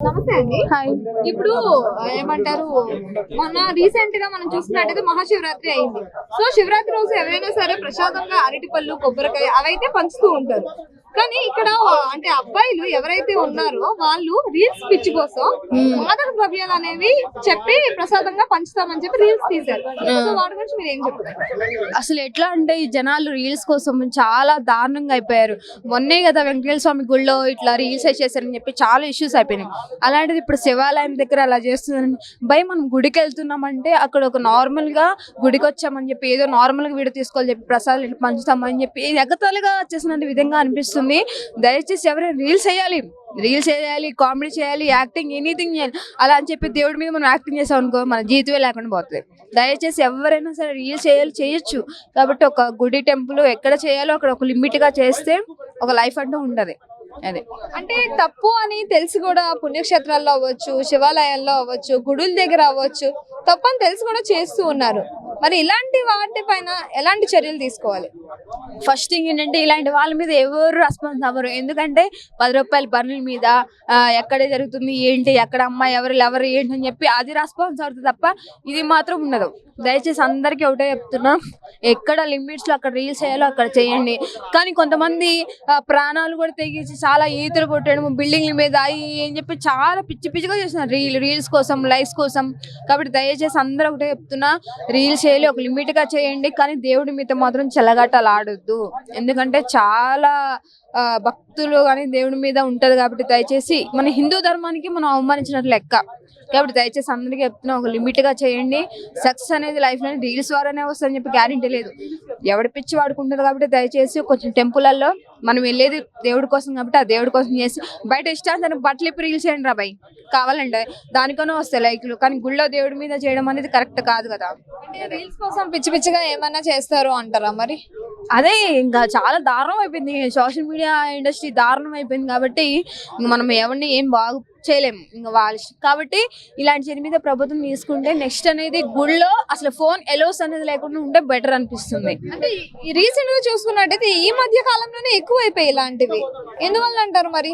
నమస్తే అండి. హాయ్. ఇప్పుడు ఏమంటారు, మొన్న రీసెంట్ గా మనం చూసుకున్నట్టయితే మహాశివరాత్రి అయింది. సో శివరాత్రి రోజు ఎవరైనా సరే ప్రసాదంగా అరటిపళ్ళు, కొబ్బరికాయ అవైతే పంచుతూ ఉంటారు. కానీ ఇక్కడ అంటే అబ్బాయిలు ఎవరైతే ఉన్నారో వాళ్ళు రీల్స్ పిచ్చి కోసం మాదక ద్రవ్యాలు అనేవి చెప్పి ప్రసాదంగా పంచుతామని చెప్పి రీల్స్ తీశారు. సో వాటి గురించి మీరు ఏం చెప్తారు? అసలు ఎట్లా అంటే ఈ జనాలు రీల్స్ కోసం చాలా దారుణంగా అయిపోయారు. మొన్నే కదా వెంకటేశ్వర స్వామి గుళ్ళో ఇట్లా రీల్స్ చేశారని చెప్పి చాలా ఇష్యూస్ అయిపోయినాయి. అలాంటిది ఇప్పుడు శివాలయం దగ్గర అలా చేస్తున్నారని మనం గుడికి వెళ్తున్నామంటే అక్కడ ఒక నార్మల్ గా గుడికి వచ్చామని చెప్పి ఏదో నార్మల్ గా వీడియో తీసుకోవాలి చెప్పి ప్రసాదాలు ఇట్లా పంచుతామని చెప్పి ఇది ఎగతాళిగా చేసిన విధంగా అనిపిస్తుంది. దయచేసి ఎవరైనా రీల్స్ చేయాలి, కామెడీ చేయాలి, యాక్టింగ్ ఎనీథింగ్ చేయాలి అలా అని చెప్పి దేవుడి మీద మనం యాక్టింగ్ చేసాం అనుకో మన జీవితమే లేకుండా పోతుంది. దయచేసి ఎవరైనా సరే రీల్స్ చేయొచ్చు కాబట్టి ఒక గుడి టెంపుల్ ఎక్కడ చేయాలో అక్కడ ఒక లిమిట్ గా చేస్తే ఒక లైఫ్ అంటూ ఉండదు. అదే అంటే తప్పు అని తెలిసి కూడా పుణ్యక్షేత్రాల్లో అవ్వచ్చు, శివాలయాల్లో అవ్వచ్చు, గుడుల దగ్గర అవ్వచ్చు, తప్పు అని తెలిసి కూడా చేస్తూ ఉన్నారు. మరి ఇలాంటి వాటి పైన ఎలాంటి చర్యలు తీసుకోవాలి? ఫస్ట్ థింగ్ ఏంటంటే ఇలాంటి వాళ్ళ మీద ఎవరు రెస్పాన్స్ అవ్వరు. ఎందుకంటే 10 రూపాయల పనుల మీద ఎక్కడ జరుగుతుంది ఏంటి, ఎక్కడ అమ్మాయి ఎవరు ఏంటి అని చెప్పి అది రెస్పాన్స్ అవుతుంది తప్ప ఇది మాత్రం ఉండదు. దయచేసి అందరికీ ఒకటే చెప్తున్నా, ఎక్కడ లిమిట్స్ లో అక్కడ రీల్స్ చేయాలో అక్కడ చేయండి. కానీ కొంతమంది ప్రాణాలు కూడా తెగించి చాలా ఈతలు కొట్టడం బిల్డింగ్ల మీద అని చెప్పి చాలా పిచ్చిగా చేస్తున్నారు రీల్స్ కోసం, లైక్స్ కోసం. కాబట్టి దయచేసి అందరూ ఒకటే చెప్తున్నా, రీల్స్ చేయాలి ఒక లిమిట్ గా చేయండి. కానీ దేవుడి మీద మాత్రం చెలగాటలు ఆడొద్దు. ఎందుకంటే చాలా భక్తులు కానీ దేవుడి మీద ఉంటది కాబట్టి దయచేసి మన హిందూ ధర్మానికి మనం అవమానించినట్లు లెక్క. కాబట్టి దయచేసి అందరికీ చెప్తున్నా, ఒక లిమిట్ గా చేయండి. సక్సెస్ అనేది లైఫ్ లో రీల్స్ ద్వారానే వస్తుందని చెప్పి గ్యారెంటీ లేదు. ఎవడి పిచ్చి వాడుకుంటారు కాబట్టి దయచేసి కొంచెం టెంపుల్లో మనం వెళ్ళేది దేవుడి కోసం కాబట్టి ఆ దేవుడి కోసం చేసి బయట ఇష్టాన్ని బట్టలు ఇప్పి రీల్స్ చేయండి రాబాయి కావాలంటే దానికనే వస్తాయి లైక్లు. కానీ గుళ్ళో దేవుడి మీద చేయడం అనేది కరెక్ట్ కాదు కదా. అంటే రీల్స్ కోసం పిచ్చిగా ఏమన్నా చేస్తారు అంటారా? మరి అదే ఇంకా చాలా దారుణం అయిపోయింది, సోషల్ మీడియా ఇండస్ట్రీ దారుణం అయిపోయింది. కాబట్టి మనం ఎవరిని ఏం బాగు చేయలేము ఇంకా వాళ్ళు. కాబట్టి ఇలాంటి చర్య మీద ప్రభుత్వం తీసుకుంటే నెక్స్ట్ అనేది గుళ్ళో అసలు ఫోన్ ఎలోస్ అనేది లేకుండా ఉంటే బెటర్ అనిపిస్తుంది. అంటే ఈ రీసెంట్ గా చూసుకున్నట్టయితే ఈ మధ్య కాలంలోనే ఎక్కువ అయిపోయి ఇలాంటివి, ఎందువల్ల అంటారు మరి?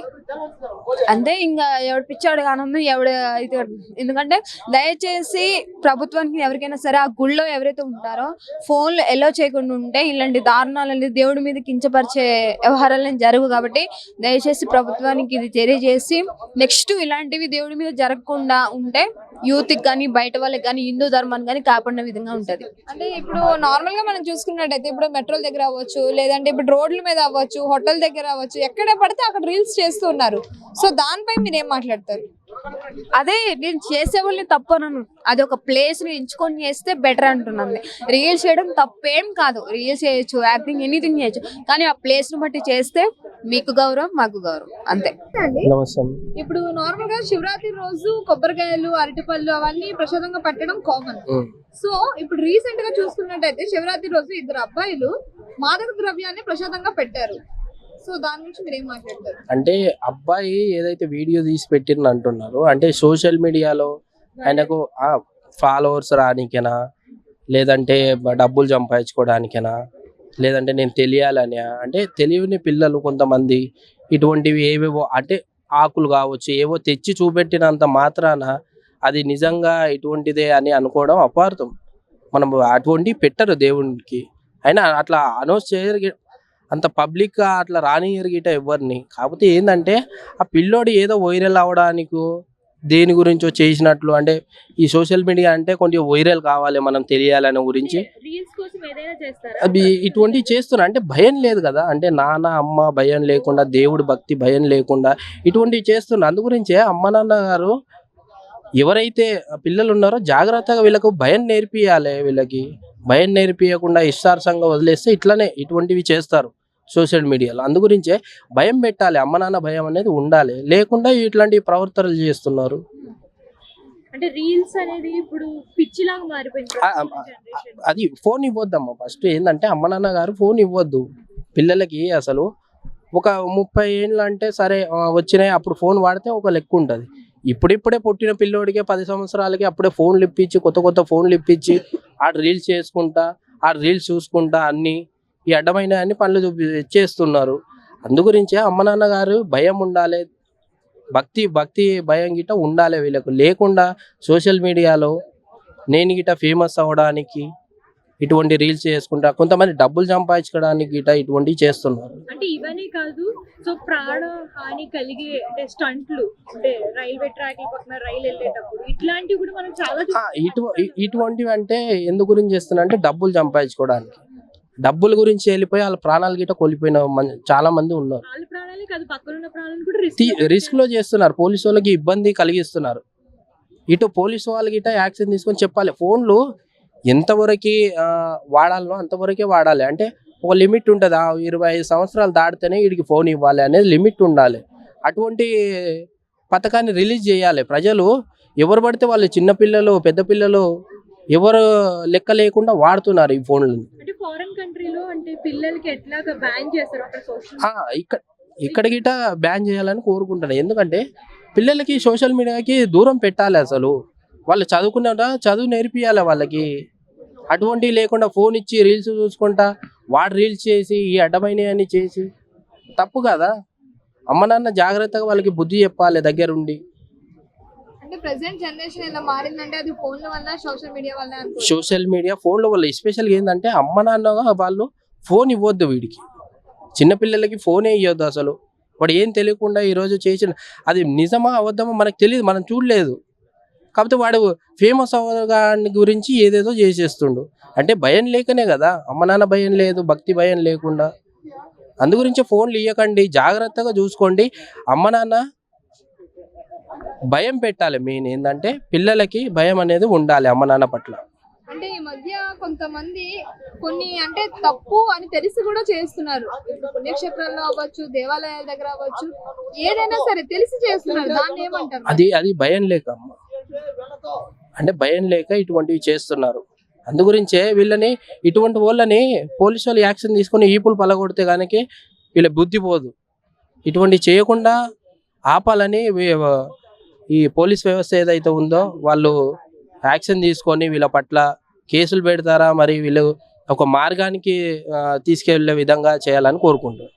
అంతే ఇంకా ఎవడు పిచ్చాడు కానము ఎవడు అయితే. ఎందుకంటే దయచేసి ప్రభుత్వానికి ఎవరికైనా సరే ఆ గుళ్ళో ఎవరైతే ఉంటారో ఫోన్లు ఎలో చేయకుండా ఉంటే ఇలాంటి దారుణాలు దేవుడి మీద కించపరిచే వ్యవహారాలు జరుగు. కాబట్టి దయచేసి ప్రభుత్వానికి ఇది తెలియజేసి నెక్స్ట్ ఇలాంటివి దేవుడి మీద జరగకుండా ఉంటే యూత్ కానీ బయట వాళ్ళకి కానీ హిందూ ధర్మాన్ని కానీ కాపాడిన విధంగా ఉంటది. అంటే ఇప్పుడు నార్మల్ గా మనం చూసుకున్నట్టయితే ఇప్పుడు మెట్రోల దగ్గర అవ్వచ్చు, లేదంటే ఇప్పుడు రోడ్ల మీద అవ్వచ్చు, హోటల్ దగ్గర అవ్వచ్చు, ఎక్కడ పడితే అక్కడ రీల్స్ చేస్తూ ఉన్నారు. సో దానిపై మీరు ఏం మాట్లాడతారు? అదే నేను చేసే వాళ్ళని తప్పనను, అది ఒక ప్లేస్ ని ఎంచుకొని చేస్తే బెటర్ అంటున్నాను. రీల్స్ చేయడం తప్పేం కాదు, రీల్స్ చేయొచ్చు, యాక్టింగ్ ఎనీథింగ్ చేయొచ్చు. కానీ ఆ ప్లేస్ ని బట్టి చేస్తే మీకు గౌరవం మాకు గౌరవం అంతే. ఇప్పుడు నార్మల్ గా శివరాత్రి రోజు కొబ్బరికాయలు, అరటిపళ్ళు అవన్నీ ప్రసాదంగా పెట్టడం కామన్. సో ఇప్పుడు రీసెంట్ గా చూసుకున్నట్టయితే శివరాత్రి రోజు 2 అబ్బాయిలు మాదక ద్రవ్యాన్ని ప్రసాదంగా పెట్టారు. సో దాని గురించి మీరు ఏం మాట్లాడతారు? అంటే అబ్బాయి ఏదైతే వీడియో తీసి పెట్టిన అంటున్నారు అంటే సోషల్ మీడియాలో ఆయనకు ఫాలోవర్స్ రానికేనా, లేదంటే డబ్బులు సంపాదించుకోవడానికేనా, లేదంటే నేను తెలియాలని, అంటే తెలియని పిల్లలు కొంతమంది ఇటువంటివి ఏవేవో అంటే ఆకులు కావచ్చు ఏవో తెచ్చి చూపెట్టినంత మాత్రాన అది నిజంగా ఇటువంటిదే అని అనుకోవడం అపార్థం. మనం అటువంటివి పెట్టరు దేవునికి. అయినా అట్లా అనౌన్స్ చేయరు, అంత పబ్లిక్గా అట్లా రానియరు గిట ఎవరిని. కాకపోతే ఏంటంటే ఆ పిల్లోడు ఏదో వైరల్ అవ్వడానికి దేని గురించో చేసినట్లు, అంటే ఈ సోషల్ మీడియా అంటే కొంచెం వైరల్ కావాలి మనం తెలియాలనే గురించి అది ఇటువంటివి చేస్తున్నా. అంటే భయం లేదు కదా, అంటే నాన్న అమ్మ భయం లేకుండా, దేవుడి భక్తి భయం లేకుండా ఇటువంటివి చేస్తున్నా. అందు గురించే అమ్మ నాన్న గారు ఎవరైతే పిల్లలు ఉన్నారో జాగ్రత్తగా వీళ్ళకు భయం నేర్పియాలి. వీళ్ళకి భయం నేర్పియకుండా ఇష్టార్సంగా వదిలేస్తే ఇట్లనే ఇటువంటివి చేస్తారు సోషల్ మీడియాలో. అందు గురించే భయం పెట్టాలి, అమ్మ నాన్న భయం అనేది ఉండాలి, లేకుండా ఇట్లాంటి ప్రవర్తనలు చేస్తున్నారు. అంటే రీల్స్ అనేది ఇప్పుడు పిచ్చిలాగా మారిపోయింది. అది ఫోన్ ఇవ్వద్దమ్మా. ఫస్ట్ ఏంటంటే అమ్మ నాన్న గారు ఫోన్ ఇవ్వద్దు పిల్లలకి. అసలు ఒక 30 ఏళ్ళు అంటే సరే వచ్చినాయి, అప్పుడు ఫోన్ వాడితే ఒక లెక్క ఉంటుంది. ఇప్పుడిప్పుడే పుట్టిన పిల్లోడికే 10 సంవత్సరాలకి అప్పుడే ఫోన్లు ఇప్పించి కొత్త ఫోన్లు ఇప్పించి ఆ రీల్స్ చేసుకుంటా, ఆ రీల్స్ చూసుకుంటా అన్ని ఈ అడ్డమైన అన్ని పనులు చేస్తున్నారు. అందు గురించే అమ్మ నాన్న గారు భయం ఉండాలి, భక్తి భయం గిట్ట ఉండాలి వీళ్ళకు. లేకుండా సోషల్ మీడియాలో నేను గిట్ట ఫేమస్ అవ్వడానికి ఇటువంటి రీల్స్ చేసుకుంటా, కొంతమంది డబ్బులు సంపాదించుకోవడానికి గిట్ట ఇటువంటివి చేస్తున్నారు. అంటే ఇవన్నీ కాదు, సో ప్రాణ హాని కలిగే అంటే స్టంట్లు, అంటే రైల్వే ట్రాక్ పక్కన రైలు వెళ్ళేటప్పుడు ఇట్లాంటివి కూడా మనం చాలా ఇటువంటివి అంటే ఎందుకు గురించి చేస్తున్నా అంటే డబ్బులు సంపాదించుకోవడానికి. డబ్బుల గురించి వెళ్ళిపోయి వాళ్ళ ప్రాణాలు గిట్ట కోల్పోయిన చాలా మంది ఉన్నారు. వాళ్ళ ప్రాణాలే కాదు, పక్కన ఉన్న ప్రాణాలను కూడా రిస్క్ లో చేస్తున్నారు. పోలీసు వాళ్ళకి ఇబ్బంది కలిగిస్తున్నారు. ఇటు పోలీసు వాళ్ళకి గిట్ట యాక్షన్ తీసుకొని చెప్పాలి. ఫోన్లు ఎంతవరకు వాడాలనో అంతవరకే వాడాలి. అంటే ఒక లిమిట్ ఉంటుంది. 25 సంవత్సరాలు దాటితేనే వీడికి ఫోన్ ఇవ్వాలి అనేది లిమిట్ ఉండాలి. అటువంటి పథకాన్ని రిలీజ్ చేయాలి. ప్రజలు ఎవరు పడితే వాళ్ళు, చిన్నపిల్లలు పెద్ద పిల్లలు ఎవరు లెక్క లేకుండా వాడుతున్నారు ఈ ఫోన్లను. అంటే ఫారెన్ కంట్రీలో అంటే పిల్లలకి ఎట్లాగా బ్యాన్ చేస్తారు అక్కడ సోషల్ ఇక్కడ గిట్ట బ్యాన్ చేయాలని కోరుకుంటున్నాను. ఎందుకంటే పిల్లలకి సోషల్ మీడియాకి దూరం పెట్టాలి. అసలు వాళ్ళు చదువుకున్నా చదువు నేర్పియాలి వాళ్ళకి. అటువంటివి లేకుండా ఫోన్ ఇచ్చి రీల్స్ చూసుకుంటా వాడు రీల్స్ చేసి ఈ అడ్డమైనవన్నీ చేసి తప్పు కదా. అమ్మ నాన్న జాగ్రత్తగా వాళ్ళకి బుద్ధి చెప్పాలి దగ్గరుండి. అంటే ప్రెసెంట్ జనరేషన్ ఇలా మారిందంటే అది ఫోన్ల వల్ల, సోషల్ మీడియా వల్ల. సోషల్ మీడియా ఫోన్ల వల్ల ఎస్పెషల్గా ఏంటంటే అమ్మ నాన్న వాళ్ళు ఫోన్ ఇవ్వద్దు వీడికి. చిన్నపిల్లలకి ఫోనే ఇవ్వద్దు అసలు. వాడు ఏం తెలియకుండా ఈరోజు చేసిన అది నిజమా అబద్ధమా మనకు తెలియదు, మనం చూడలేదు. కాకపోతే వాడు ఫేమస్ అవ్వగాని గురించి ఏదేదో చేసేస్తుండు. అంటే భయం లేకనే కదా, అమ్మ నాన్న భయం లేదు, భక్తి భయం లేకుండా. అందు గురించి ఫోన్లు ఇవ్వకండి, జాగ్రత్తగా చూసుకోండి. అమ్మ నాన్న భయం పెట్టాలి. మెయిన్ ఏంటంటే పిల్లలకి భయం అనేది ఉండాలి అమ్మ నాన్న పట్ల. అంటే ఈ మధ్య కొంతమంది కొన్ని అంటే తప్పు అని తెలిసి కూడా చేస్తున్నారు. ఇప్పుడు పుణ్యక్షేత్రాల్లో అవ్వచ్చు, దేవాలయాల దగ్గర అవ్వచ్చు, ఏదైనా సరే తెలిసి చేస్తున్నారు. దాన్ని ఏమంటారు? అది భయం లేక అమ్మ, అంటే భయం లేక ఇటువంటివి చేస్తున్నారు. అందు గురించే వీళ్ళని, ఇటువంటి వాళ్ళని పోలీసు వాళ్ళు యాక్షన్ తీసుకొని ఈపులు పలగొడితే కనుక వీళ్ళ బుద్ధి పోదు. ఇటువంటి చేయకుండా ఆపాలని ఈ పోలీస్ వ్యవస్థ ఏదైతే ఉందో వాళ్ళు యాక్షన్ తీసుకొని వీళ్ళ పట్ల కేసులు పెడతారా, మరి వీళ్ళు ఒక మార్గానికి తీసుకెళ్లే విధంగా చేయాలని కోరుకుంటున్నారు.